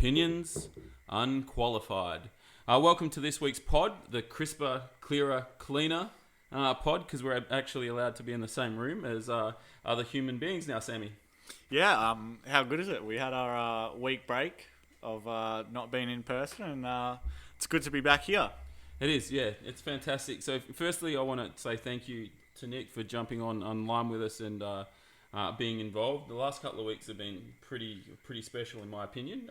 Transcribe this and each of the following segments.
opinions, unqualified. Welcome to this week's pod, the crisper, clearer, cleaner pod, because we're actually allowed to be in the same room as other human beings now, Sammy. Yeah, how good is it? We had our week break of not being in person, and it's good to be back here. It is, yeah. It's fantastic. So firstly, I want to say thank you to Nick for jumping online with us and being involved. The last couple of weeks have been pretty special in my opinion.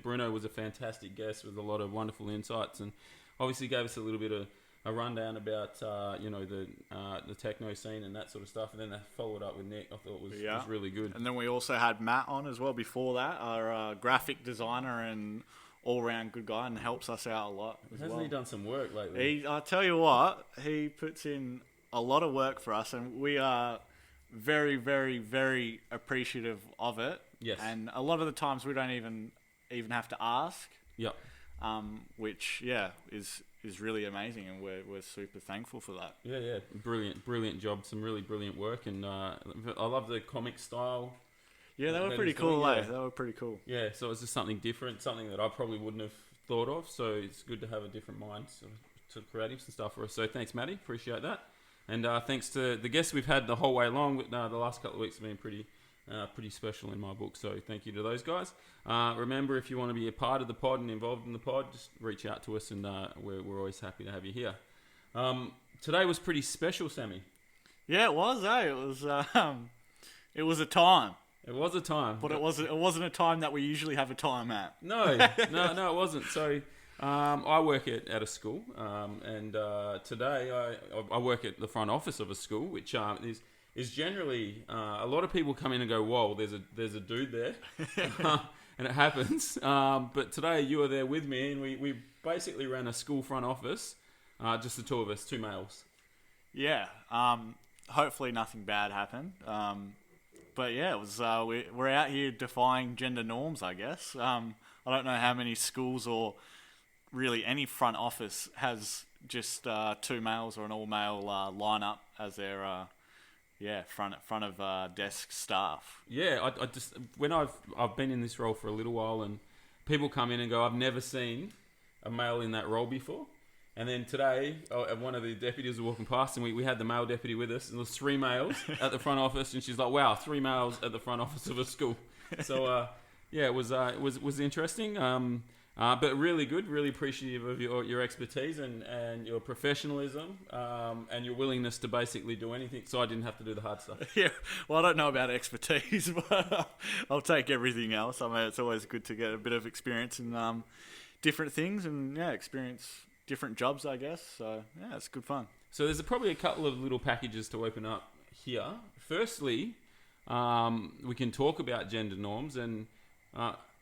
Bruno was a fantastic guest with a lot of wonderful insights and obviously gave us a little bit of a rundown about the techno scene and that sort of stuff, and then they followed up with Nick. I thought was really good. And then we also had Matt on as well before that, our graphic designer and all-round good guy, and helps us out a lot as Hasn't he done some work lately? I tell you what, he puts in a lot of work for us, and we are very, very, very appreciative of it. Yes. And a lot of the times we don't even have to ask. Yep. Which is really amazing, and we're super thankful for that. Yeah, brilliant job. Some really brilliant work, and I love the comic style. Yeah, they were pretty cool. They were pretty cool. Yeah, so it's just something different, something that I probably wouldn't have thought of. So it's good to have a different mind to creatives and stuff for us. So thanks, Matty. Appreciate that. And thanks to the guests we've had the whole way along. The last couple of weeks have been pretty special in my book. So thank you to those guys. Remember, if you want to be a part of the pod and involved in the pod, just reach out to us, and we're always happy to have you here. Today was pretty special, Sammy. Yeah, it was. It was a time. It was a time, but it wasn't a time that we usually have a time at. No, it wasn't. So I work at a school, and today I work at the front office of a school, which is generally a lot of people come in and go, "Whoa, there's a dude there," and it happens. But today you were there with me, and we basically ran a school front office, just the two of us, two males. Yeah. Hopefully nothing bad happened. But yeah, it was. We're out here defying gender norms, I guess. I don't know how many schools or really any front office has just two males or an all-male lineup as their front of desk staff. Yeah, I just when I've been in this role for a little while, and people come in and go, "I've never seen a male in that role before." And then today, one of the deputies was walking past, and we had the male deputy with us, and there was three males at the front office, and she's like, "Wow, three males at the front office of a school." So it was interesting, but really good, really appreciative of your expertise and your professionalism and your willingness to basically do anything, so I didn't have to do the hard stuff. Yeah, well, I don't know about expertise, but I'll take everything else. I mean, it's always good to get a bit of experience in different things, and experience different jobs, I guess. So yeah, it's good fun. So there's probably a couple of little packages to open up here. Firstly, we can talk about gender norms, and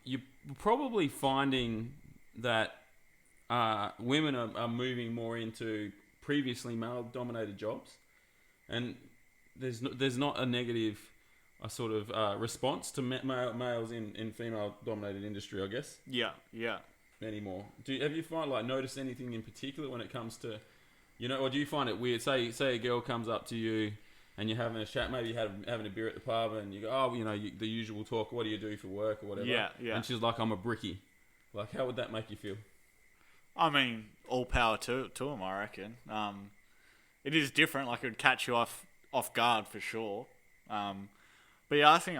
you're probably finding that women are moving more into previously male-dominated jobs, and there's not a negative sort of response to males in female-dominated industry, I guess. Yeah. Anymore. Have you noticed anything in particular when it comes to, or do you find it weird? Say a girl comes up to you and you're having a chat, maybe you're having a beer at the pub, and you go, the usual talk, what do you do for work or whatever? Yeah. And she's like, "I'm a brickie." Like, how would that make you feel? I mean, all power to them, I reckon. It is different. Like, it would catch you off guard for sure. But yeah, I think,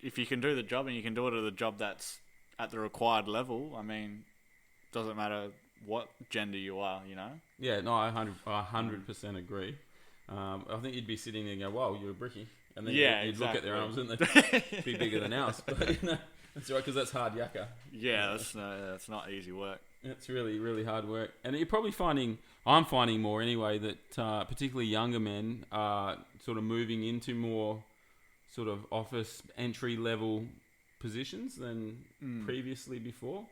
if you can do the job and you can do it at a job that's at the required level, doesn't matter what gender you are, Yeah, no, I 100% agree. I think you'd be sitting there and go, "Wow, you're a brickie," and then you'd exactly. Look at their arms and they'd be bigger than ours. But that's right, because that's hard yakka. Yeah, that's not easy work. It's really, really hard work, and you're probably I'm finding more anyway that particularly younger men are sort of moving into more sort of office entry level positions than previously before,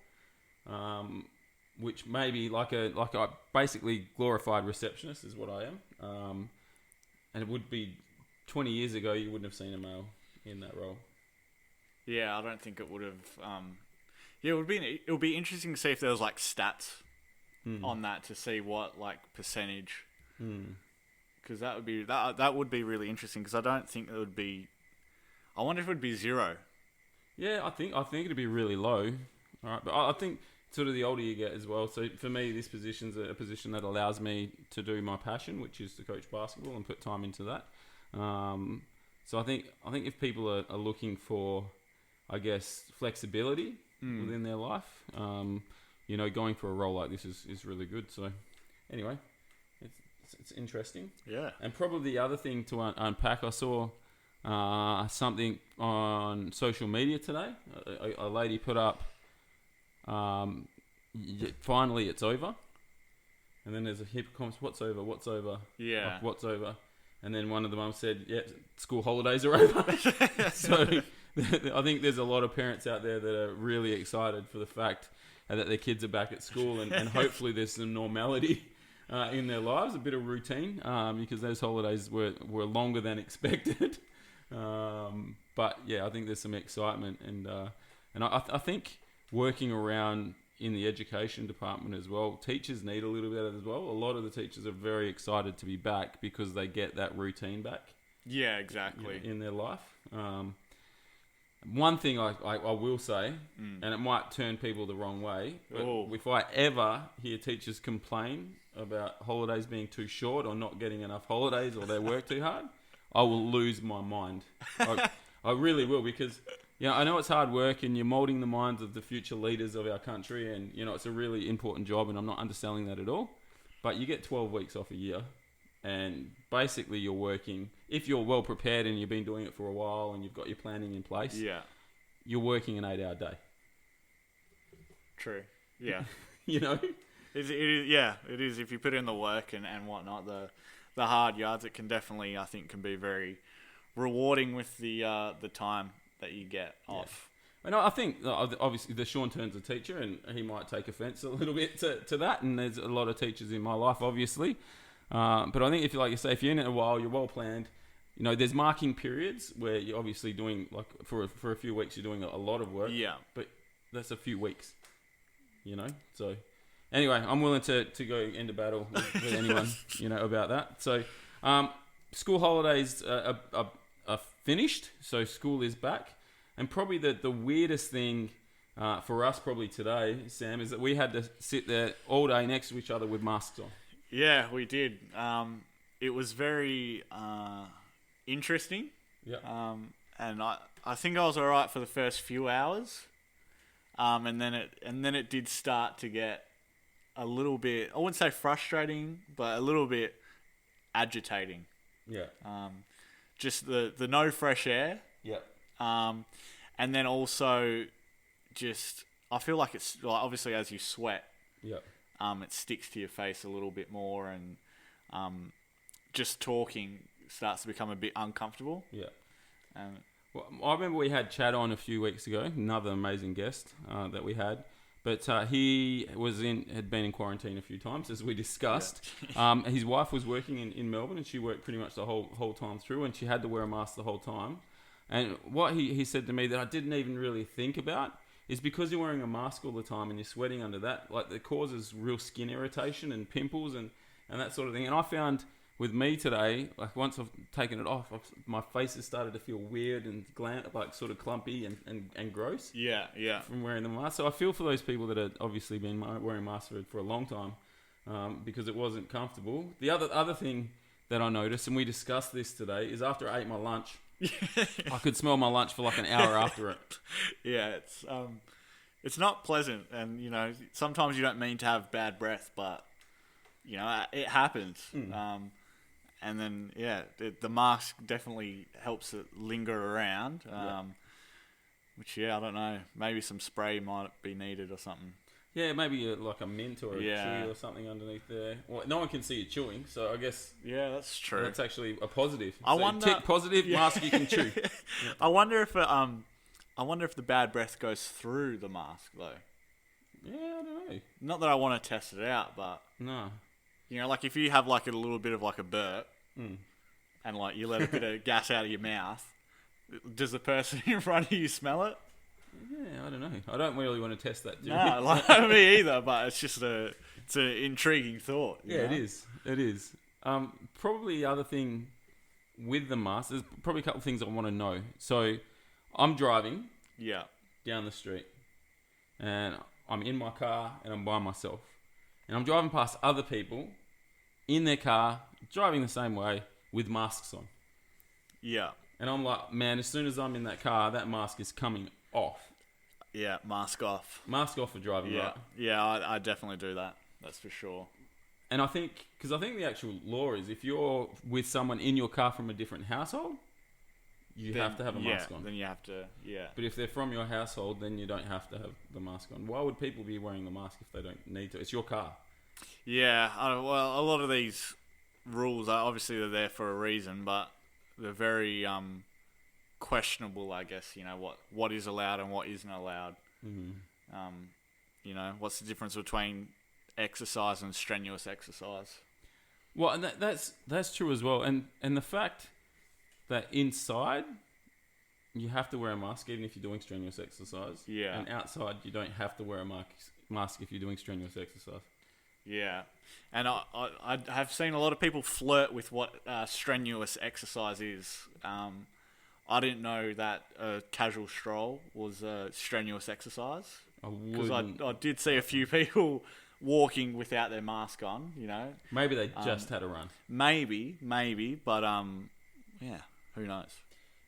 which may be like a basically glorified receptionist is what I am, and it would be 20 years ago you wouldn't have seen a male in that role. Yeah, I don't think it would have. It would be interesting to see if there was like stats on that, to see what like percentage, because that would be really interesting, because I don't think it would be. I wonder if it would be zero. Yeah, I think it'd be really low. All right, but I think sort of the older you get as well. So for me, this position's a position that allows me to do my passion, which is to coach basketball and put time into that. So I think if people are looking for, I guess, flexibility within their life, going for a role like this is really good. So anyway, it's interesting. Yeah. And probably the other thing to unpack, I saw something on social media today. A lady put up, finally it's over. And then there's a heap of comments, what's over? Yeah. Like, what's over? And then one of the mums said, yeah, school holidays are over. So I think there's a lot of parents out there that are really excited for the fact that their kids are back at school and hopefully there's some normality in their lives, a bit of routine, because those holidays were longer than expected. But yeah, I think there's some excitement and I think working around in the education department as well, teachers need a little bit of that as well. A lot of the teachers are very excited to be back because they get that routine back. Yeah, exactly. In their life. One thing I will say, and it might turn people the wrong way, but if I ever hear teachers complain about holidays being too short or not getting enough holidays or they work too hard, I will lose my mind. I really will, because I know it's hard work and you're moulding the minds of the future leaders of our country, and it's a really important job, and I'm not underselling that at all. But you get 12 weeks off a year, and basically you're working. If you're well prepared and you've been doing it for a while and you've got your planning in place, you're working an 8-hour day. True. Yeah. It is. If you put in the work and whatnot, the hard yards, it can definitely, I think, can be very rewarding with the time that you get off. And I think obviously the Sean Turn's a teacher and he might take offence a little bit to that, and there's a lot of teachers in my life obviously, but I think if you're in it a while, you're well planned, there's marking periods where you're obviously doing, like for a few weeks you're doing a lot of work, but that's a few weeks, so anyway, I'm willing to go into battle with anyone about that. So school holidays are finished, so school is back. And probably the weirdest thing for us probably today, Sam, is that we had to sit there all day next to each other with masks on. Yeah, we did. It was very interesting. Yeah. And I think I was all right for the first few hours. And then it did start to get a little bit, I wouldn't say frustrating, but a little bit agitating. Yeah. Just the no fresh air. Yeah. And then also just, I feel like it's, like, obviously as you sweat, it sticks to your face a little bit more, and just talking starts to become a bit uncomfortable. Yeah. Well, I remember we had Chad on a few weeks ago, another amazing guest that we had. But he had been in quarantine a few times, as we discussed. Yeah. His wife was working in Melbourne, and she worked pretty much the whole time through, and she had to wear a mask the whole time. And what he said to me that I didn't even really think about is, because you're wearing a mask all the time and you're sweating under that, like, it causes real skin irritation and pimples and that sort of thing. And I found with me today, like, once I've taken it off, my face has started to feel weird and like sort of clumpy and gross. Yeah. From wearing the mask. So I feel for those people that have obviously been wearing masks for a long time, because it wasn't comfortable. The other thing that I noticed, and we discussed this today, is after I ate my lunch, I could smell my lunch for like an hour after it. Yeah, it's not pleasant, and sometimes you don't mean to have bad breath, but it happens. And then, the mask definitely helps it linger around. Which, I don't know. Maybe some spray might be needed or something. Yeah, maybe like a mint or a chew or something underneath there. Well, no one can see you chewing, so I guess... Yeah, that's true. That's actually a positive. I wonder... Tick positive, mask you can chew. Yeah. I wonder if the bad breath goes through the mask, though. Yeah, I don't know. Not that I want to test it out, but... No. Like if you have like a little bit of like a burp, and like you let a bit of gas out of your mouth, does the person in front of you smell it? Yeah, I don't know. I don't really want to test that. No, like me either. But it's just it's an intriguing thought. Yeah, it is. It is. Probably the other thing with the mask, there's probably a couple of things I want to know. So, I'm driving. Yeah. Down the street. and I'm in my car and I'm by myself, and I'm driving past other people in their car driving the same way with masks on. Yeah. And I'm like, man, as soon as I'm in that car, that mask is coming off. Yeah, mask off. Mask off for driving, Yeah, right? yeah, I definitely do that. That's for sure. And I think the actual law is if you're with someone in your car from a different household, you have to have a mask on. Then you have to, yeah. But if they're from your household, then you don't have to have the mask on. Why would people be wearing the mask if they don't need to? It's your car. Yeah, well, a lot of these rules are obviously they're there for a reason, but they're very questionable, I guess. You know, what is allowed and what isn't allowed. Mm-hmm. You know, what's the difference between exercise and strenuous exercise? Well, and that's true as well. And the fact that inside you have to wear a mask even if you're doing strenuous exercise. Yeah. And outside you don't have to wear a mask if you're doing strenuous exercise. Yeah. And I have seen a lot of people flirt with what strenuous exercise is. I didn't know that a casual stroll was a strenuous exercise. Because I did see a few people walking without their mask on, you know. Maybe they just had a run. Maybe, but yeah, who knows?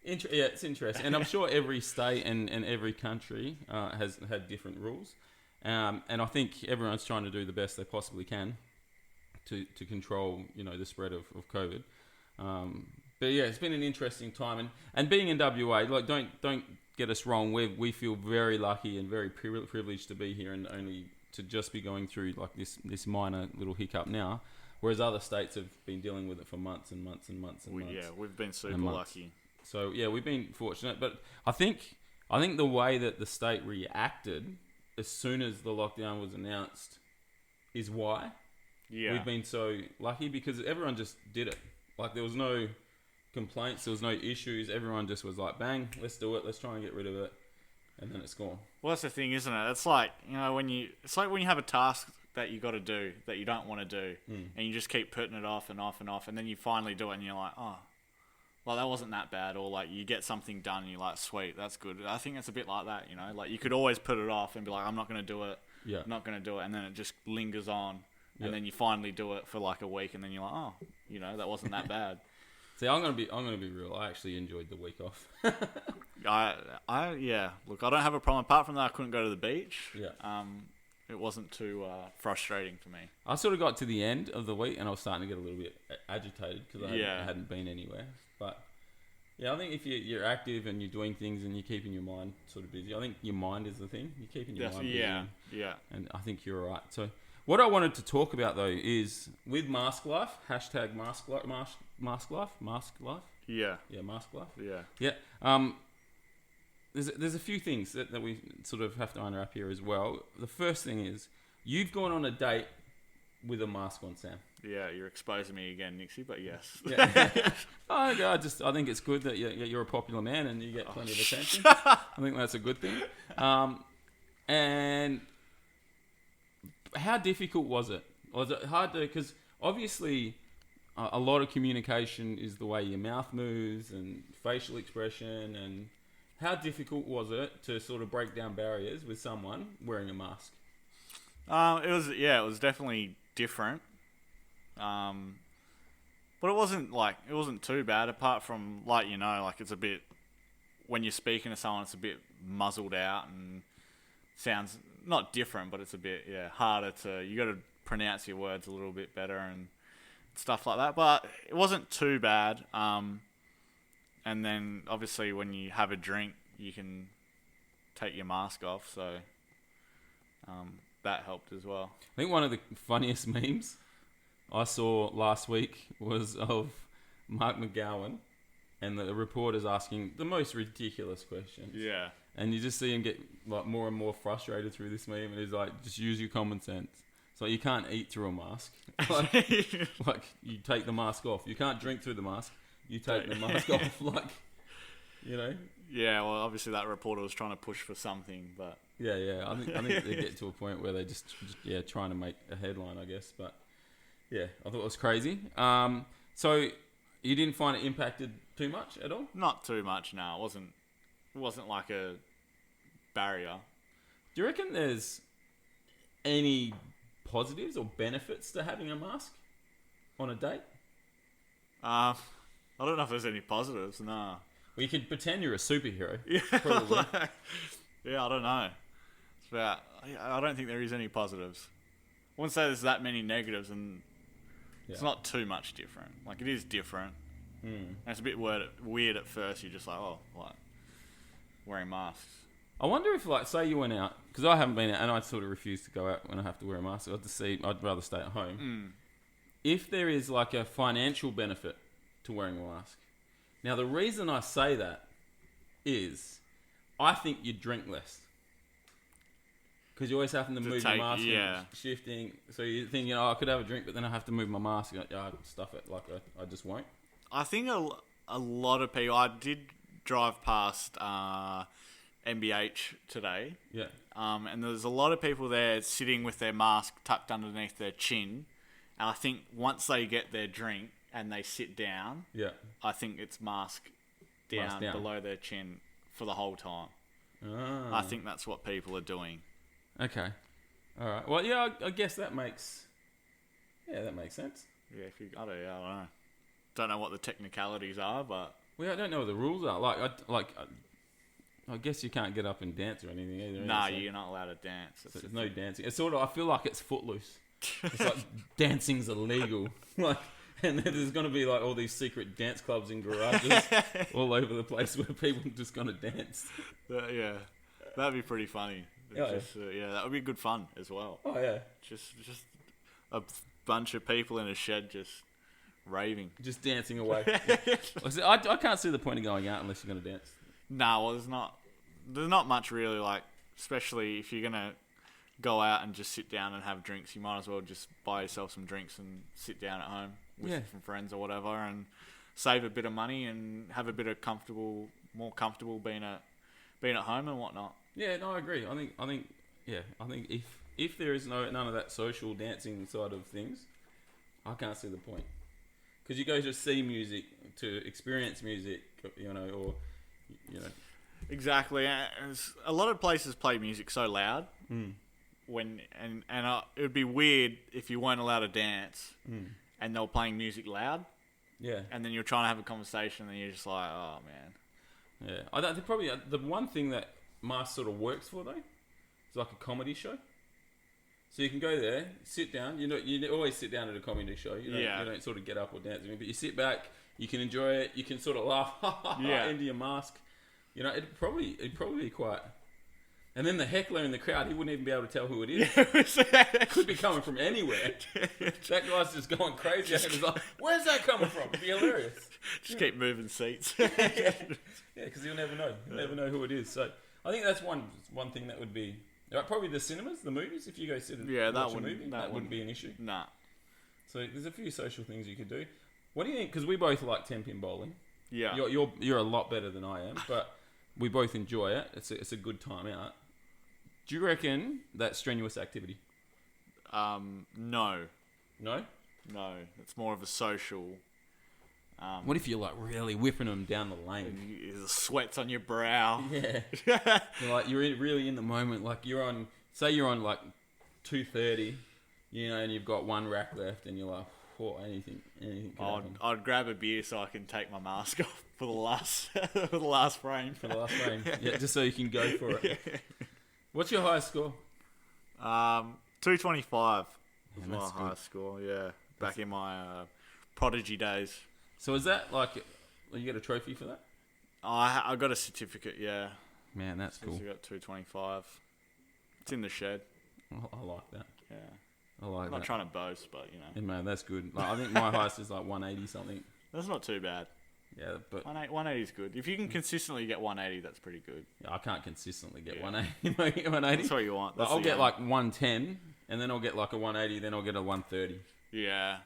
Yeah, it's interesting. And I'm sure every state and every country has had different rules. And I think everyone's trying to do the best they possibly can to control, you know, the spread of COVID. But yeah, it's been an interesting time. And being in WA, like, don't get us wrong. We feel very lucky and very privileged to be here and only to just be going through like this minor little hiccup now. Whereas other states have been dealing with it for months and months and months and months. Yeah, we've been super lucky. So yeah, we've been fortunate. But I think the way that the state reacted as soon as the lockdown was announced is why we've been so lucky, because everyone just did it. Like, there was no complaints, there was no issues. Everyone just was like, bang, let's do it. Let's try and get rid of it. And then it's gone. Well, that's the thing, isn't it? It's like, you know, when you have a task that you got to do that you don't want to do, and you just keep putting it off and off and off, and then you finally do it, and you're like, oh, well, that wasn't that bad. Or like, you get something done, and you're like, sweet, that's good. I think it's a bit like that, you know. Like, you could always put it off and be like, I'm not going to do it. Yeah. I'm not going to do it, and then it just lingers on, and then you finally do it for like a week, and then you're like, oh, you know, that wasn't that bad. See, I'm gonna be real. I actually enjoyed the week off. Yeah. Look, I don't have a problem. Apart from that, I couldn't go to the beach. Yeah. It wasn't too frustrating for me. I sort of got to the end of the week and I was starting to get a little bit agitated because I hadn't been anywhere. But yeah, I think if you're active and you're doing things and you're keeping your mind sort of busy, I think your mind is the thing. You're keeping your mind busy. Yeah. And I think you're right. So what I wanted to talk about though is with mask life, hashtag mask life. Yeah. Yeah, mask life. Yeah. Yeah. There's a few things that we sort of have to unwrap here as well. The first thing is you've gone on a date with a mask on, Sam. Yeah, you're exposing me again, Nixy, but yes. Yeah. I think it's good that you're a popular man and you get plenty of attention. I think that's a good thing. And how difficult was it? Was it hard to... Because obviously a lot of communication is the way your mouth moves and facial expression. And how difficult was it to sort of break down barriers with someone wearing a mask? It was definitely different. But it wasn't too bad, apart from, like, you know, like, it's a bit, when you're speaking to someone, it's a bit muzzled out and sounds not different, but it's a bit, harder you got to pronounce your words a little bit better and stuff like that. But it wasn't too bad. And then obviously when you have a drink, you can take your mask off. So, that helped as well. I think one of the funniest memes I saw last week was of Mark McGowan and the reporters asking the most ridiculous questions. Yeah. And you just see him get like more and more frustrated through this meme, and he's like, just use your common sense. So you can't eat through a mask. Like you take the mask off. You can't drink through the mask. You take the mask off, like, you know. Yeah, well, obviously that reporter was trying to push for something, but yeah. I think they get to a point where they just trying to make a headline, I guess. But yeah, I thought it was crazy. So you didn't find it impacted too much at all? Not too much. No, it wasn't like a barrier. Do you reckon there's any positives or benefits to having a mask on a date? I don't know if there's any positives. Nah. Well, you could pretend you're a superhero. Yeah. Probably. Yeah, I don't know. I don't think there is any positives. I wouldn't say there's that many negatives, and it's not too much different. Like, it is different. And it's a bit weird at first. You're just like, oh, what? Wearing masks. I wonder if, like, say you went out, because I haven't been out, and I sort of refuse to go out when I have to wear a mask. I'd rather stay at home. If there is, like, a financial benefit to wearing a mask. Now, the reason I say that is I think you drink less. Because you always have to move your mask and shifting. So you think, I could have a drink, but then I have to move my mask. I stuff it. Like, I just won't. I think a lot of people... I did drive past MBH today. Yeah. And there's a lot of people there sitting with their mask tucked underneath their chin. And I think once they get their drink and they sit down, I think it's mask down below their chin for the whole time. I think that's what people are doing. Okay. All right. Well, yeah, I guess that makes... Yeah, that makes sense. Yeah, I don't know. Don't know what the technicalities are, but... Well, I don't know what the rules are. I guess you can't get up and dance or anything either. Nah, you're not allowed to dance. So there's no dancing. It's sort of... I feel like it's footloose. It's like dancing's illegal. Like... And then there's going to be like all these secret dance clubs in garages all over the place where people are just going to dance. Yeah, that'd be pretty funny. That would be good fun as well. Oh yeah, just a bunch of people in a shed just raving, just dancing away. I can't see the point of going out unless you're going to dance. Nah, well, there's not much really, like, especially if you're gonna go out and just sit down and have drinks, you might as well just buy yourself some drinks and sit down at home with some friends or whatever, and save a bit of money and have a bit of more comfortable being at home and whatnot. Yeah, no, I agree. I think if there is none of that social dancing side of things, I can't see the point. Because you go to see music, to experience music, or. Exactly. A lot of places play music so loud. It would be weird if you weren't allowed to dance and they were playing music loud. Yeah. And then you're trying to have a conversation and you're just like, oh man. Yeah. I think probably the one thing that mask sort of works for though is like a comedy show. So you can go there, sit down. You always sit down at a comedy show. You don't sort of get up or dance, but you sit back. You can enjoy it. You can sort of laugh into your mask. It'd probably be quite. And then the heckler in the crowd, he wouldn't even be able to tell who it is. Could be coming from anywhere. That guy's just going crazy. He's like, where's that coming from? It'd be hilarious. Just keep moving seats. Yeah, because you'll never know. You'll never know who it is. So I think that's one thing that would be... Probably the cinemas, the movies. If you go sit and watch a movie, that wouldn't be an issue. Nah. So there's a few social things you could do. What do you think? Because we both like 10-pin bowling. Yeah. You're a lot better than I am, but we both enjoy it. It's a good time out. Do you reckon that's strenuous activity? No. No? No. It's more of a social... what if you're like really whipping them down the lane? The sweat's on your brow. Yeah. you're really in the moment. Like you're on like 2:30, and you've got one rack left, and you're like, oh, anything. I'd grab a beer so I can take my mask off for the last frame. For the last frame. Yeah, just so you can go for it. Yeah. What's your highest score? 225 was my highest score. Yeah, back in my prodigy days. So is that like you get a trophy for that? I got a certificate. Yeah. Man, that's cool. I got 225. It's in the shed. I like that. Yeah. I like that. I'm not trying to boast, but Yeah, man, that's good. Like, I think my highest is like 180 something. That's not too bad. Yeah, but 180 is good. If you can consistently get 180, that's pretty good. Yeah, I can't consistently get 180. 180. That's what you want. I'll get like 110, and then I'll get like a 180, then I'll get a 130. Yeah,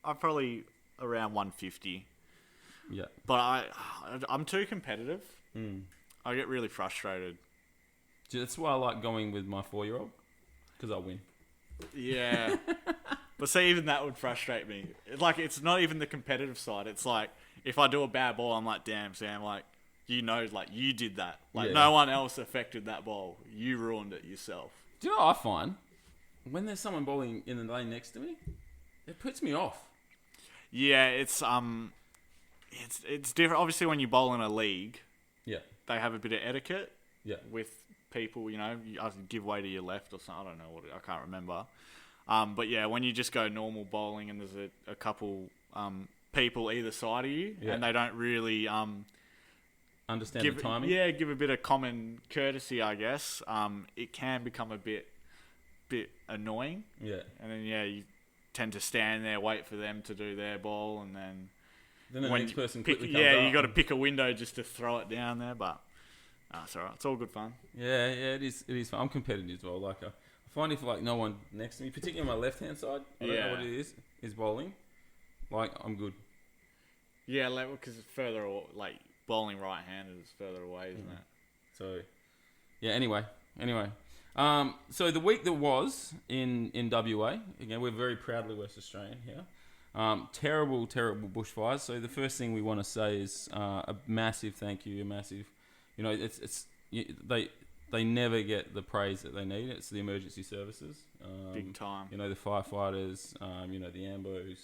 I'm probably around 150. Yeah, but I'm too competitive. I get really frustrated. That's why I like going with my 4-year-old, because I win. Yeah. But see, even that would frustrate me. Like, it's not even the competitive side. It's like, if I do a bad ball, I'm like, damn, Sam, like, like you did that. Like Yeah. no one else affected that ball. You ruined it yourself. Do you know what I find? When there's someone bowling in the lane next to me, it puts me off. Yeah, it's different. Obviously, when you bowl in a league, Yeah. they have a bit of etiquette Yeah. with people. You know, you have to give way to your left or something. I don't know I can't remember. But yeah, when you just go normal bowling and there's a couple people either side of you, and they don't really Understand give the timing. Yeah, give a bit of common courtesy, I guess. It can become a bit annoying. Yeah. And then you tend to stand there, wait for them to do their ball, and then the next person pick, quickly comes up. you got to pick a window just to throw it down there. But it's alright. It's all good fun. Yeah, it is. It is fun. I'm competitive as well. Like I find if like no one next to me, particularly on my left hand side, I don't know what it is bowling. Like I'm good. Yeah, like because it's further, like bowling right-handed is further away, isn't it? So, yeah. Anyway. So the week that was in WA, again, we're very proudly West Australian here. Terrible bushfires. So the first thing we want to say is a massive thank you, you know, they never get the praise that they need. It's the emergency services, Big time. You know, the firefighters, you know, the ambos,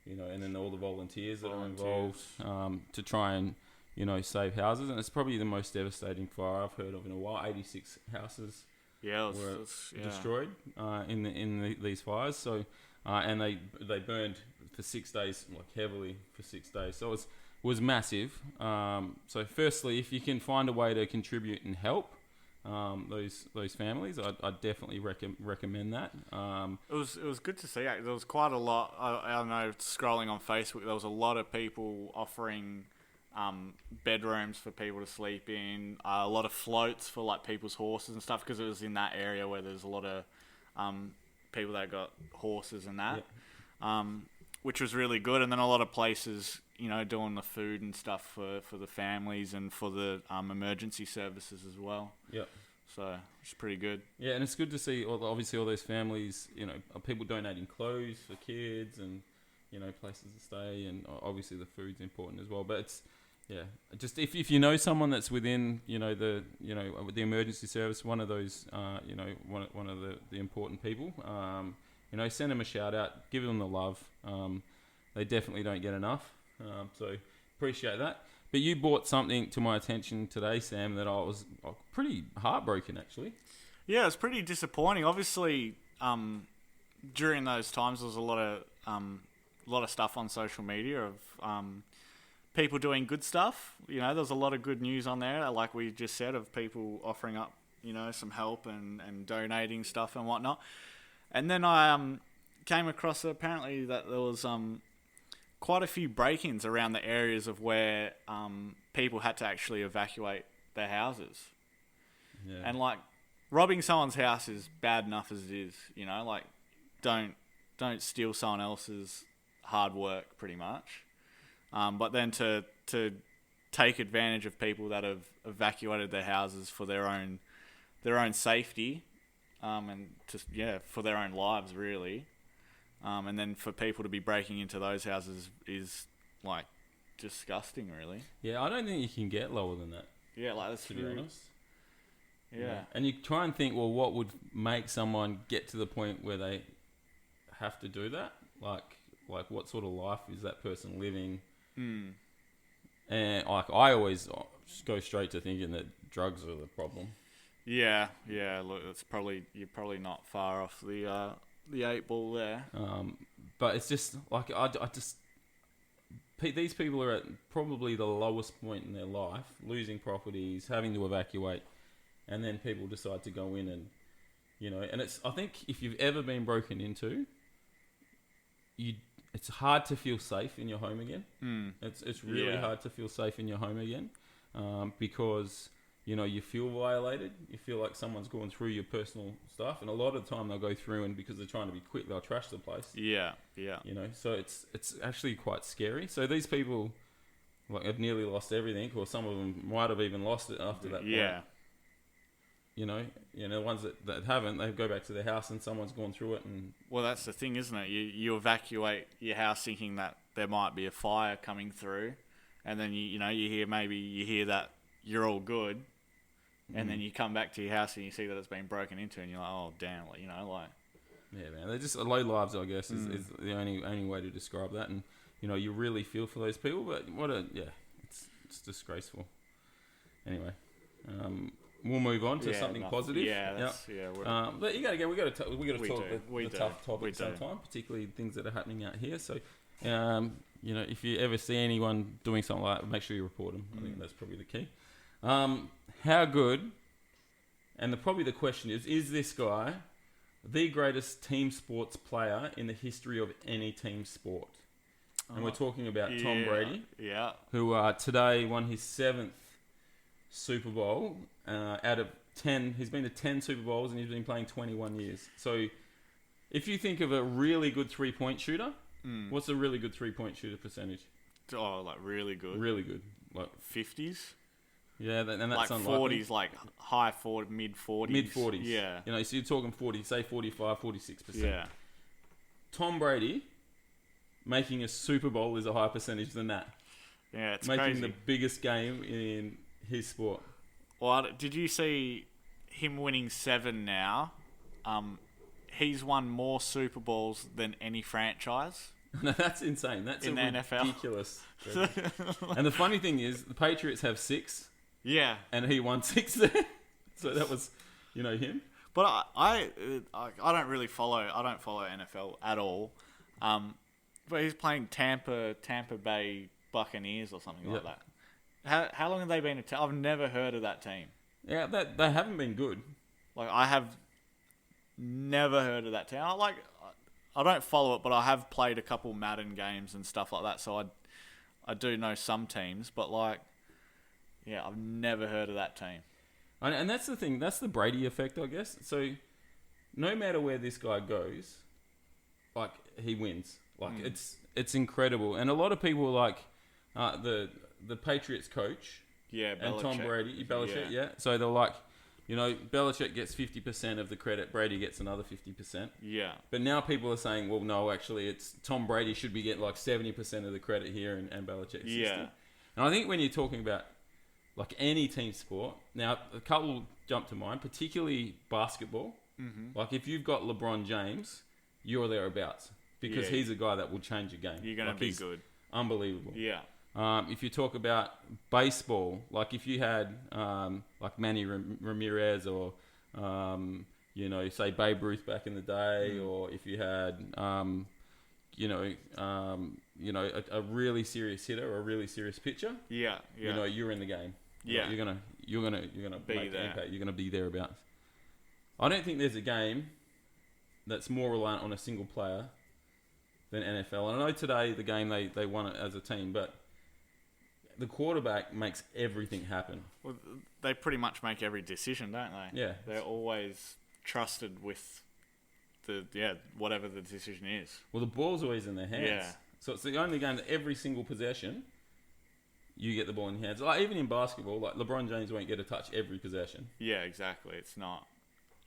you know, and then all the volunteers that are involved to try and, you know, save houses. And it's probably the most devastating fire I've heard of in a while. 86 houses were destroyed in these fires. So, and they burned for 6 days, like heavily for 6 days. So it was massive. So firstly, if you can find a way to contribute and help those families, I'd definitely recommend that. It was good to see. There was quite a lot. I know, scrolling on Facebook, there was a lot of people offering bedrooms for people to sleep in, a lot of floats for like people's horses and stuff, because it was in that area where there's a lot of people that got horses and that, which was really good. And then a lot of places, you know, doing the food and stuff for the families and for the emergency services as well. Yep. So it's pretty good. Yeah, and it's good to see obviously all those families, you know, people donating clothes for kids and, you know, places to stay, and obviously the food's important as well. But it's, yeah, just if you know someone that's within, you know, the emergency service, one of those, you know, one of the important people, you know, send them a shout out, give them the love. They definitely don't get enough. So appreciate that. But you brought something to my attention today, Sam, that I was pretty heartbroken actually. Yeah, it was pretty disappointing. Obviously, during those times, there was a lot of stuff on social media of people doing good stuff. You know, there's a lot of good news on there, like we just said, of people offering up, you know, some help and donating stuff and whatnot. And then I came across apparently that there was quite a few break-ins around the areas of where people had to actually evacuate their houses. Yeah. And like robbing someone's house is bad enough as it is, you know, like don't steal someone else's hard work pretty much. But then to take advantage of people that have evacuated their houses for their own safety, and for their own lives really. And then for people to be breaking into those houses is like disgusting, really. Yeah, I don't think you can get lower than that. Yeah, like that's to be honest. Yeah. And you try and think, well, what would make someone get to the point where they have to do that? Like what sort of life is that person living? And like I always just go straight to thinking that drugs are the problem. Yeah. Look, you're probably not far off the 8 ball there. But it's just like these people are at probably the lowest point in their life, losing properties, having to evacuate, and then people decide to go in and, you know, and I think if you've ever been broken into, it's hard to feel safe in your home again. It's really hard to feel safe in your home again, because, you know, you feel violated. You feel like someone's going through your personal stuff, and a lot of the time they'll go through, and because they're trying to be quick, they'll trash the place. Yeah. You know, so it's actually quite scary. So these people, like, have nearly lost everything, or some of them might have even lost it after that point. Yeah. You know, the ones that haven't, they go back to their house and someone's gone through it. And well, that's the thing, isn't it? You evacuate your house thinking that there might be a fire coming through, and then you hear that you're all good, and then you come back to your house and you see that it's been broken into, and you're like, oh damn, you know, like. Yeah, man. They're just low lives, I guess, is the only way to describe that. And you know, you really feel for those people, but it's disgraceful. Anyway, we'll move on to something positive. Yeah, but we got to talk the tough topics do. sometime, particularly things that are happening out here. So, you know, if you ever see anyone doing something like that, make sure you report them. I think that's probably the key. How good? And probably the question is this guy the greatest team sports player in the history of any team sport? And we're talking about Tom Brady, who today won his 7th Super Bowl out of 10. He's been to 10 Super Bowls and he's been playing 21 years. So if you think of a really good three-point shooter, what's a really good three-point shooter percentage? Oh, like really good. Really good. Like 50s? Yeah, and that's like unlikely. 40s, like high 40s, mid 40s. Mid 40s. Yeah. You know, so you're talking 40, say 45, 46%. Yeah. Tom Brady making a Super Bowl is a higher percentage than that. Yeah, it's making crazy. the biggest game in his sport. Well, did you see him winning 7 now? He's won more Super Bowls than any franchise. No, that's insane. That's in the NFL. Ridiculous. And the funny thing is, the Patriots have 6. Yeah. And he won 6 there. So that was, you know, him. But I don't really follow. I don't follow NFL at all. But he's playing Tampa Bay Buccaneers or something like that. How long have they been? I've never heard of that team. Yeah, they haven't been good. Like I have never heard of that team. I don't follow it, but I have played a couple Madden games and stuff like that. So I do know some teams, but I've never heard of that team. And that's the thing. That's the Brady effect, I guess. So no matter where this guy goes, like he wins. Like it's incredible. And a lot of people like the Patriots coach. Yeah, and Tom Brady, Belichick. So they're like, you know, Belichick gets 50% of the credit, Brady gets another 50%. Yeah. But now people are saying, well, no, actually, it's Tom Brady should be getting like 70% of the credit here and Belichick 60%. Yeah. And I think when you're talking about like any team sport, now a couple jump to mind, particularly basketball. Mm-hmm. Like if you've got LeBron James, you're thereabouts because he's a guy that will change a game. You're going to be good. Unbelievable. Yeah. If you talk about baseball, like if you had like Manny Ramirez or you know, say Babe Ruth back in the day, or if you had a really serious hitter or a really serious pitcher, you know, you're in the game. Yeah, you're gonna be make there. impact. You're gonna be thereabouts. I don't think there's a game that's more reliant on a single player than NFL. And I know today the game they won it as a team, but the quarterback makes everything happen. Well, they pretty much make every decision, don't they? Yeah. They're always trusted with whatever the decision is. Well, the ball's always in their hands. Yeah. So it's the only game that every single possession, you get the ball in your hands. Like even in basketball, like LeBron James won't get a touch every possession. Yeah, exactly. It's not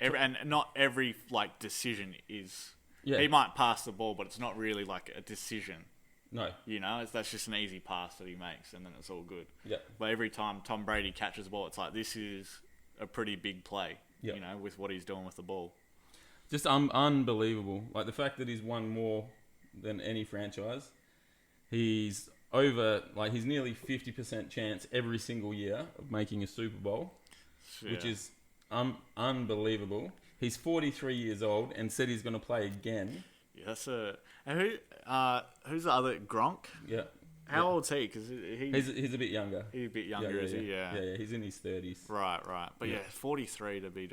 and not every like decision is. Yeah. He might pass the ball, but it's not really like a decision. No. You know, that's just an easy pass that he makes, and then it's all good. Yeah. But every time Tom Brady catches the ball, it's like, this is a pretty big play, you know, with what he's doing with the ball. Just unbelievable. Like the fact that he's won more than any franchise. He's he's nearly 50% chance every single year of making a Super Bowl, which is unbelievable. He's 43 years old and said he's going to play again. Yeah, and who's the other? Gronk? Yeah. How old's he? Because he's a bit younger. He's a bit younger, is he? Yeah. Yeah, he's in his 30s. Right. But 43 to be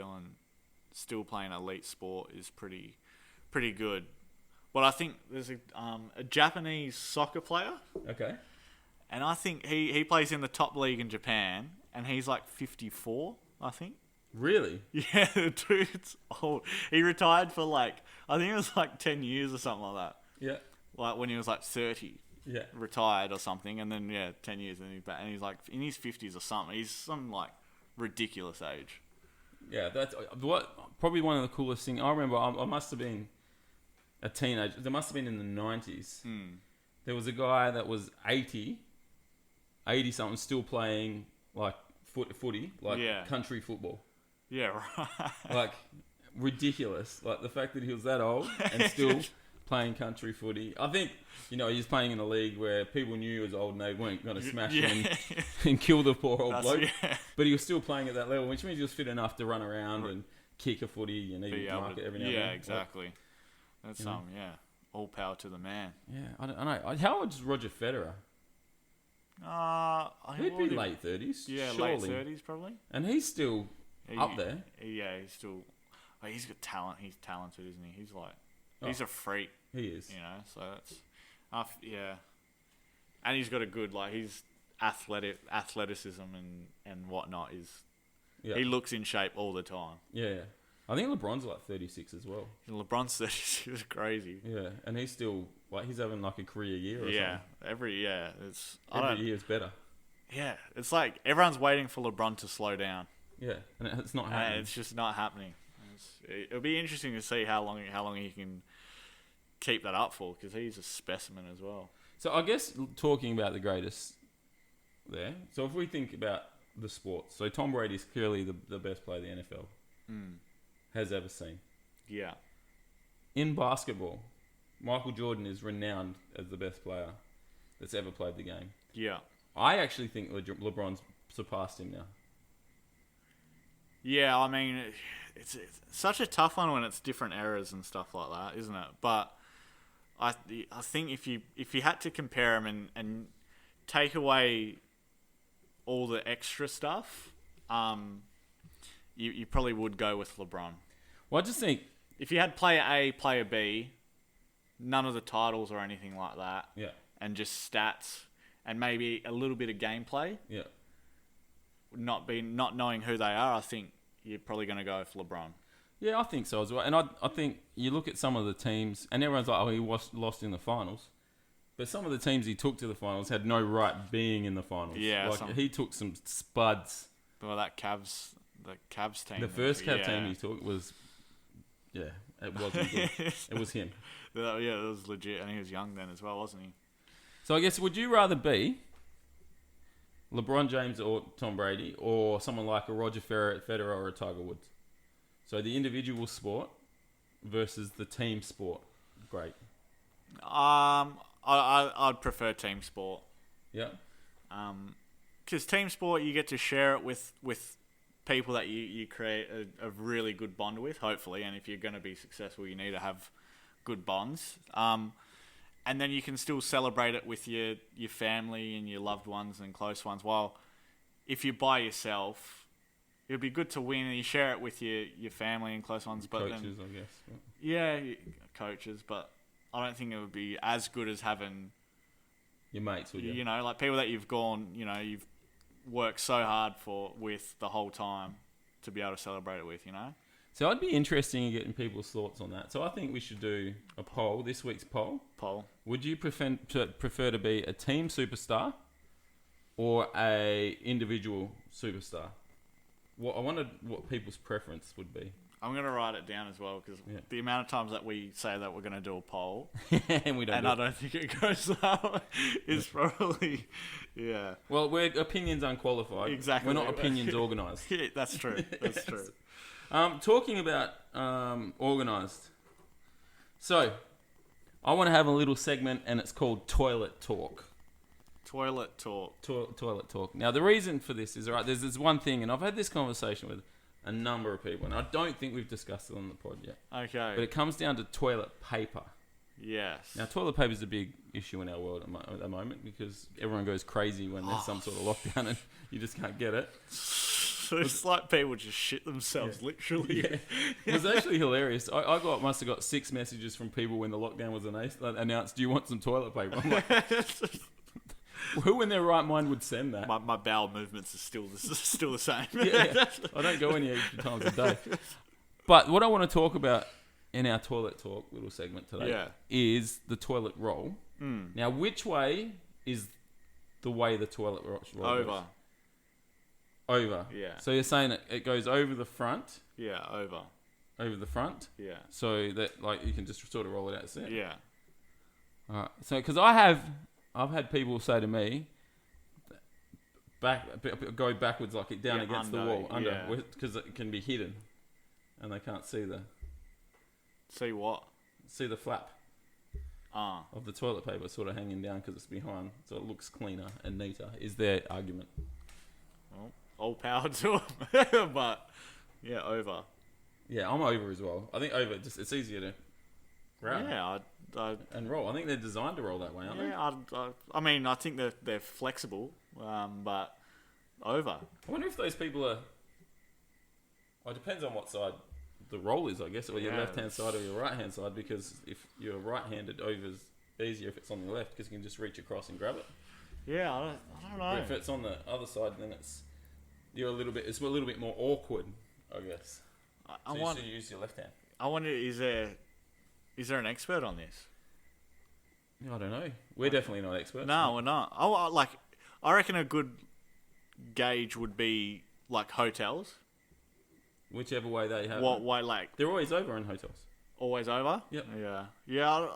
still playing elite sport is pretty good. But I think there's a Japanese soccer player. Okay. And I think he plays in the top league in Japan, and he's like 54, I think. Really? Yeah, the dude's old. He retired for I think it was 10 years or something like that. Yeah. Like when he was 30. Yeah. Retired or something, and then 10 years, and he's back, and he's in his 50s or something. He's some ridiculous age. Yeah, that's probably one of the coolest things. I remember I must have been a teenager. There must have been in the 90s. There was a guy that was 80 something, still playing footy, like country football. Yeah, right. Like, ridiculous. Like, the fact that he was that old and still playing country footy. I think, he's playing in a league where people knew he was old and they weren't going to smash him and kill the poor old bloke. Yeah. But he was still playing at that level, which means he was fit enough to run around and kick a footy and even mark it every now and then. Yeah, exactly. That's all power to the man. Yeah, I don't know. How old is Roger Federer? He'd be late 30s. Yeah, surely. late 30s probably. And he's still up there. Yeah, he's still... Oh, he's got talent. He's talented, isn't he? He's like... He's a freak. He is. So that's... yeah. And he's got a good... Like, his athleticism and whatnot is... Yeah. He looks in shape all the time. Yeah. I think LeBron's like 36 as well. LeBron's 36 is crazy. Yeah, and he's still... Like, he's having like a career year or something. Every year is better. Yeah, it's like everyone's waiting for LeBron to slow down. Yeah, and it's not happening. It's just not happening. It'll be interesting to see how long he can keep that up for, because he's a specimen as well. So I guess talking about the greatest there. So if we think about the sports, so Tom Brady's clearly the best player the NFL has ever seen. Yeah. In basketball, Michael Jordan is renowned as the best player that's ever played the game. Yeah. I actually think LeBron's surpassed him now. Yeah, I mean, it's such a tough one when it's different eras and stuff like that, isn't it? But I think if you had to compare them and take away all the extra stuff, you probably would go with LeBron. Well, I just think if you had player A, player B, none of the titles or anything like that, and just stats and maybe a little bit of gameplay, not knowing who they are, I think you're probably going to go with LeBron. Yeah, I think so as well. And I think you look at some of the teams, and everyone's like, oh, he lost in the finals. But some of the teams he took to the finals had no right being in the finals. Yeah. Like, he took some spuds. Well, the Cavs team. The first Cavs team he took was, it wasn't good. It was him. Yeah, it was legit. And he was young then as well, wasn't he? So I guess, would you rather be LeBron James or Tom Brady, or someone like a Roger Federer or a Tiger Woods? So the individual sport versus the team sport. Great. I'd prefer team sport. Yeah. Because team sport, you get to share it with people that you create a really good bond with, hopefully. And if you're going to be successful, you need to have good bonds. And then you can still celebrate it with your family and your loved ones and close ones. While if you're by yourself, it would be good to win and you share it with your family and close ones. But coaches, I guess. Yeah, coaches. But I don't think it would be as good as having your mates with you. You know, like people that you've you've worked so hard with the whole time to be able to celebrate it with, So I'd be interested in getting people's thoughts on that. So I think we should do a poll, this week's poll. Would you prefer to be a team superstar or a individual superstar? I wondered what people's preference would be. I'm going to write it down as well, because the amount of times that we say that we're going to do a poll and we don't I don't think it goes that is probably, Well, we're opinions unqualified. Exactly. We're not opinions organised. Yeah, that's true. That's true. Talking about organised. So, I want to have a little segment, and it's called Toilet Talk. Toilet Talk. Toilet Talk. Now, the reason for this is, there's this one thing, and I've had this conversation with a number of people, and I don't think we've discussed it on the pod yet. Okay. But it comes down to toilet paper. Yes. Now, toilet paper is a big issue in our world at the moment, because everyone goes crazy when there's some sort of lockdown and you just can't get it. So it's like people just shit themselves, literally. Yeah. It was actually hilarious. I must have got 6 messages from people when the lockdown was announced, do you want some toilet paper? I'm like, who in their right mind would send that? My bowel movements are still the same. Yeah, I don't go any extra times a day. But what I want to talk about in our Toilet Talk little segment today is the toilet roll. Now, which way is the way the toilet roll goes? Over. Yeah. So you're saying it goes over the front? Yeah, over. Over the front? Yeah. So that you can just sort of roll it out. So. Yeah. All right. So because I've had people say to me, go backwards like it down against the wall yeah. because it can be hidden, and they can't see See what? the flap of the toilet paper sort of hanging down because it's behind, so it looks cleaner and neater. Is their argument? Well, all power to them, but yeah, over. Yeah, I'm over as well. I think over it's easier to grab. Yeah, and roll. I think they're designed to roll that way, aren't they? Yeah, I mean, I think they're flexible, but over. I wonder if those people are. Well, it depends on what side the roll is, I guess, or your left-hand side or your right-hand side. Because if you're right-handed, over's easier if it's on the left because you can just reach across and grab it. Yeah, I don't know. But if it's on the other side, then it's a little bit more awkward, I guess. You should use your left hand. I wonder, is there an expert on this? I don't know. We're definitely not experts. No, we're not. I reckon a good gauge would be like hotels. Whichever way they have. What way? Like they're always over in hotels. Always over. Yep. Yeah. Yeah.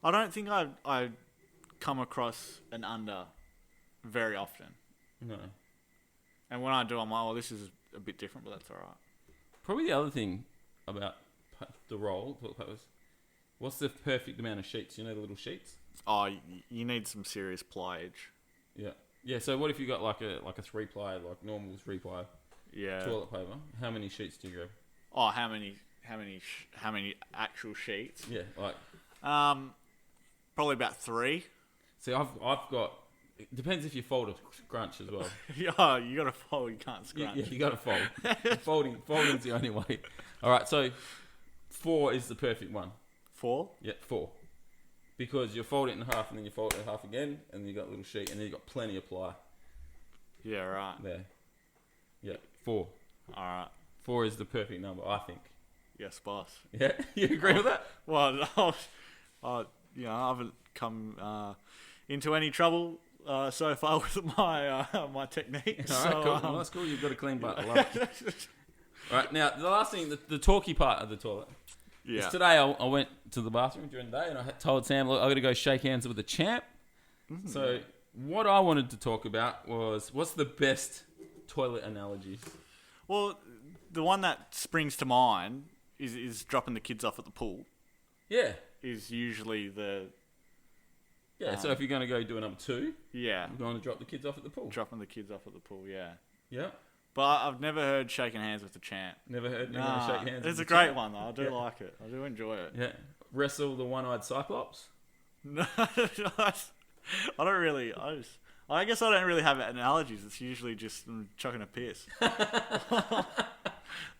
I don't think I come across an under very often. No. And when I do, I'm like, well, this is a bit different, but that's all right. Probably the other thing about the roll, what's the perfect amount of sheets? You know the little sheets? Oh, you need some serious pliage. Yeah. Yeah, so what if you got like a 3-ply, like normal 3-ply toilet paper? How many sheets do you grab? Oh, how many actual sheets? Yeah, like probably about 3. See, I've got. It depends if you fold or scrunch as well. Yeah, you got to fold. You can't scrunch. Yeah, you got to fold. Folding's the only way. All right, so 4 is the perfect one. 4? Yeah, 4. Because you fold it in half and then you fold it in half again, and then you got a little sheet, and then you got plenty of ply. Yeah, right. There. Yeah, 4. All right. 4 is the perfect number, I think. Yes, boss. Yeah, you agree with that? Well, I haven't come into any trouble so far with my technique. All right, cool. Well, that's cool. You've got a clean butt. I love it. All right, now the last thing, the talky part of the toilet. Yeah. Is today I went to the bathroom during the day and I told Sam, look, I got to go shake hands with the champ. Mm-hmm. So what I wanted to talk about was what's the best toilet analogy? Well, the one that springs to mind is dropping the kids off at the pool. Yeah. Is usually the... Yeah, so if you're going to go do a number 2, yeah, you're going to drop the kids off at the pool. Dropping the kids off at the pool, yeah. Yeah. But I've never heard shaking hands with the champ. Never heard you're going to shake hands with the champ? It's a great one, though. I do like it. I do enjoy it. Yeah. Wrestle the one-eyed Cyclops? No, I don't really... I guess I don't really have analogies. It's usually just chucking a piss.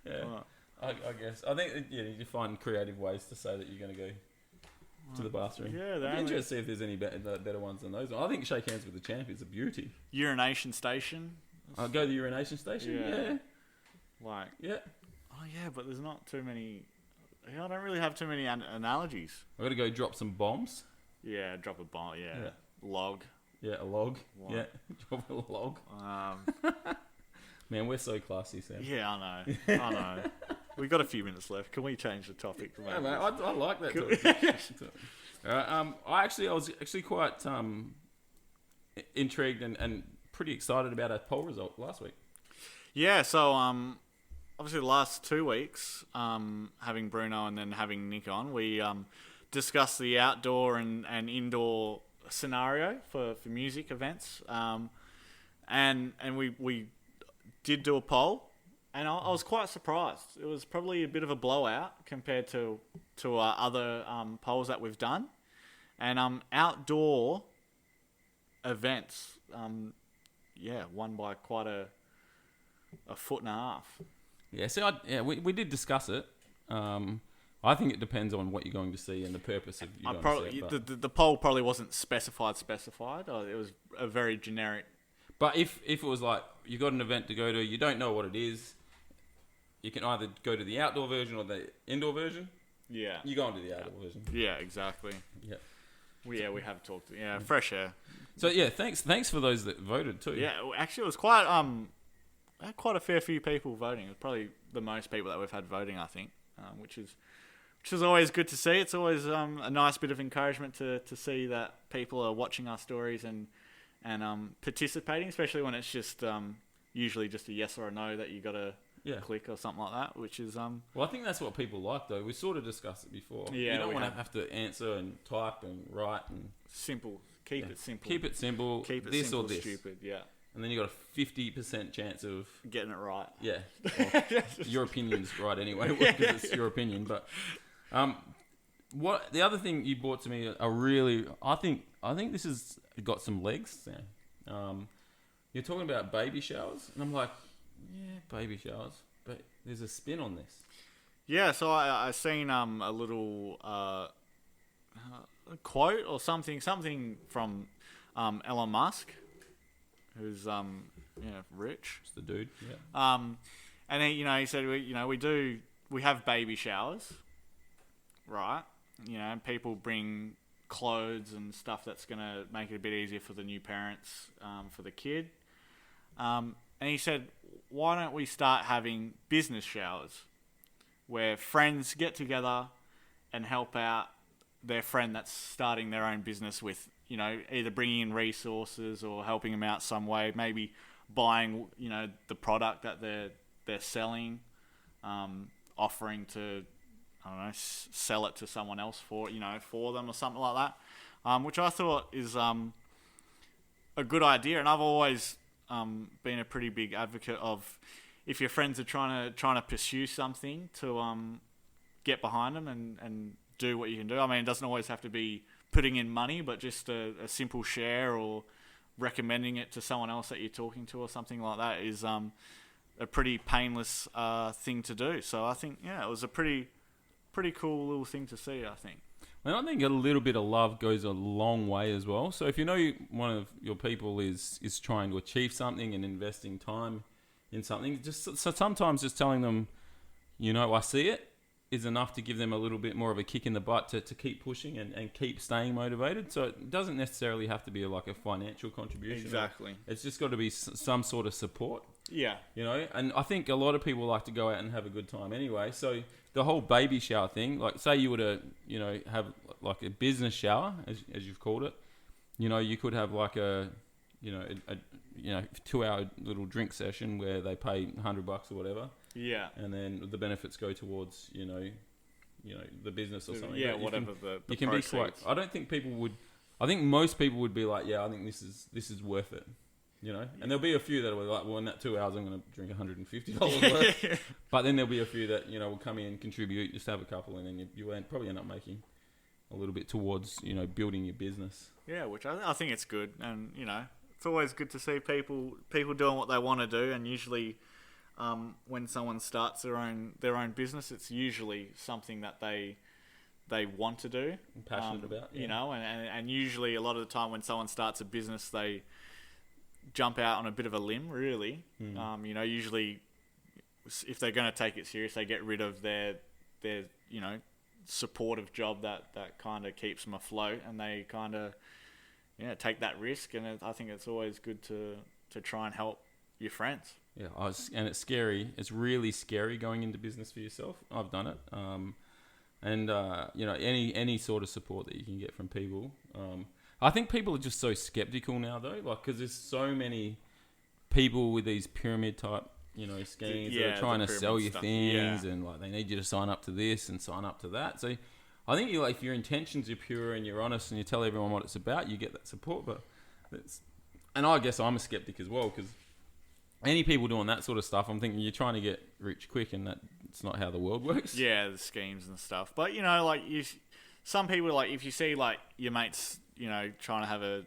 Yeah. I guess. I think you find creative ways to say that you're going to go to the bathroom. Yeah, I'd be interested to see if there's any better ones than those. I think shake hands with the champ is a beauty. Urination station. I'll go to the urination station. Yeah. Like. Yeah. Oh yeah, but there's not too many. I don't really have too many analogies. I got to go drop some bombs. Yeah, drop a bomb. Yeah. Log. Yeah, a log. Yeah, drop a log. Man, we're so classy, Sam. Yeah, I know. We've got a few minutes left. Can we change the topic? Yeah, mate, I like that topic. I was actually quite intrigued and pretty excited about our poll result last week. Yeah, so obviously the last 2 weeks, having Bruno and then having Nick on, we discussed the outdoor and indoor scenario for music events, and we did do a poll. And I was quite surprised. It was probably a bit of a blowout compared to other polls that we've done. And outdoor events, won by quite a 1.5 foot. Yeah, so we did discuss it. I think it depends on what you're going to see and the purpose of you going to see it. The poll probably wasn't specified. It was a very generic. But if it was like you got an event to go to, you don't know what it is. You can either go to the outdoor version or the indoor version. Yeah. You're going to the outdoor version. Yeah, exactly. Yeah. We have talked. Yeah, fresh air. So yeah, thanks for those that voted too. Yeah, actually, it was quite a fair few people voting. It was probably the most people that we've had voting, I think, which is always good to see. It's always a nice bit of encouragement to see that people are watching our stories and and participating, especially when it's just usually just a yes or a no that you got to click or something like that, which is Well, I think that's what people like, though. We sort of discussed it before. Yeah, you don't want to have to answer and type and write and simple. Keep it simple. Keep it simple. Keep it this simple, or this. stupid. Yeah. And then you got a 50% chance of getting it right. Yeah. Well, your opinion's right anyway, because it's your opinion. But what the other thing you brought to me, I think this has got some legs, Sam. You're talking about baby showers, and I'm like, yeah, baby showers, but there's a spin on this. Yeah, so I seen a little quote or something from Elon Musk, who's rich. It's the dude. Yeah. And he said we have baby showers, right? And people bring clothes and stuff that's gonna make it a bit easier for the new parents, for the kid. And he said, why don't we start having business showers where friends get together and help out their friend that's starting their own business with, either bringing in resources or helping them out some way, maybe buying, the product that they're selling, offering to, I don't know, sell it to someone else for them or something like that, which I thought is a good idea. And I've always been a pretty big advocate of, if your friends are trying to pursue something, to get behind them and do what you can do. I mean, it doesn't always have to be putting in money, but just a simple share or recommending it to someone else that you're talking to or something like that is a pretty painless thing to do. So I think, it was a pretty cool little thing to see, I think. And I think a little bit of love goes a long way as well. So if one of your people is trying to achieve something and investing time in something, so sometimes just telling them, I see it, is enough to give them a little bit more of a kick in the butt to keep pushing and keep staying motivated. So it doesn't necessarily have to be like a financial contribution. Exactly. It's just got to be some sort of support. Yeah. And I think a lot of people like to go out and have a good time anyway. So the whole baby shower thing, like say you were to, have like a business shower, as you've called it, you could have like a 2-hour little drink session where they pay $100 or whatever. Yeah. And then the benefits go towards, the business or something. Yeah, whatever the you can proceeds. be quite. I don't think people would. I think most people would be like, yeah, I think this is worth it. And there'll be a few that will be like, well, in that 2 hours, I'm going to drink $150 worth. But then there'll be a few that will come in, contribute, just have a couple, and then you probably end up making a little bit towards building your business. Yeah, which I think it's good, and it's always good to see people doing what they want to do, and usually. When someone starts their own business, it's usually something that they want to do, passionate about, and usually a lot of the time when someone starts a business, they jump out on a bit of a limb, really. Usually if they're going to take it serious, they get rid of their supportive job that kind of keeps them afloat, and they kind of take that risk. And I think it's always good to try and help your friends. Yeah, and it's scary. It's really scary going into business for yourself. I've done it. Any sort of support that you can get from people. I think people are just so skeptical now, though, because there's so many people with these pyramid type, schemes that are trying to sell you things, and like they need you to sign up to this and sign up to that. So I think if your intentions are pure and you're honest and you tell everyone what it's about, you get that support. And I guess I'm a skeptic as well, because any people doing that sort of stuff, I'm thinking you're trying to get rich quick, and that's not how the world works. Yeah, the schemes and stuff. But some people, like, if you see like your mates, trying to have a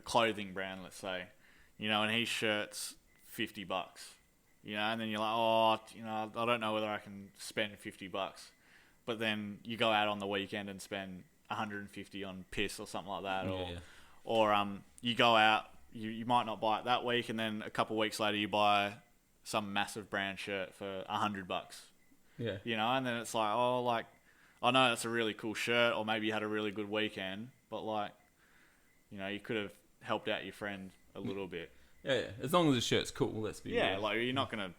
clothing brand, let's say, and his shirt's $50, and then you're like, I don't know whether I can spend $50, but then you go out on the weekend and spend $150 on piss or something like that, or you go out. You might not buy it that week, and then a couple of weeks later you buy some massive brand shirt for $100. Yeah. And then it's like, I know that's a really cool shirt, or maybe you had a really good weekend, but you could have helped out your friend a little bit. Yeah. As long as the shirt's cool, let's be real. Like you're not gonna,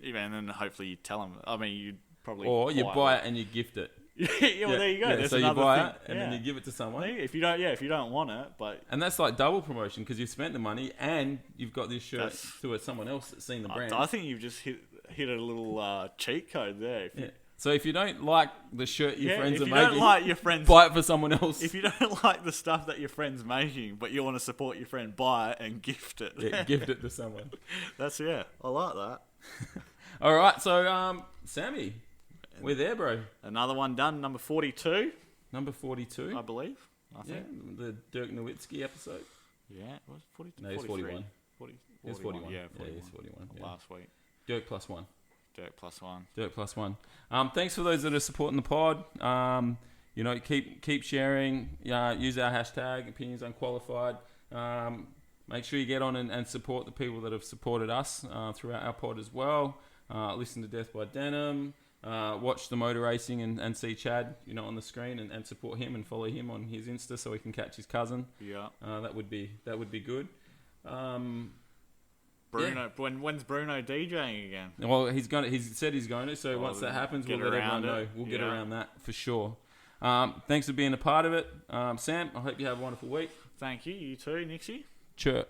even, and then hopefully you tell them. I mean, you'd probably or you buy it and you gift it. Yeah, well, there you go. Yeah, There's so you another buy thing. it and then you give it to someone. If you don't want it, but And that's like double promotion because you've spent the money and you've got this shirt to someone else that's seen the brand. I think you've just hit a little cheat code there. So if you don't like the shirt your friends are making, if you don't like your friends, buy it for someone else. If you don't like the stuff that your friend's making, but you want to support your friend, buy it and gift it. Yeah, gift it to someone. I like that. All right, so Sammy, we're there, bro. Another one done, number 42. Number 42, I believe. I think. Yeah, the Dirk Nowitzki episode. Yeah, it was 42. No, he's 41. 40, He's 41. Yeah, 41. Yeah, he's 41. Yeah. Last week. Dirk plus one. Dirk plus one. Dirk plus one. Thanks for those that are supporting the pod. Keep sharing. Use our hashtag Opinions Unqualified. Make sure you get on and support the people that have supported us throughout our pod as well. Listen to Death by Denim. Watch the motor racing and see Chad, on the screen and support him and follow him on his Insta so he can catch his cousin. Yeah. That would be good. Bruno, when's Bruno DJing again? Well, he's said he's going to. So once that happens, we'll let everyone know. We'll get around that for sure. Thanks for being a part of it, Sam. I hope you have a wonderful week. Thank you. You too, Nixy. Chirp.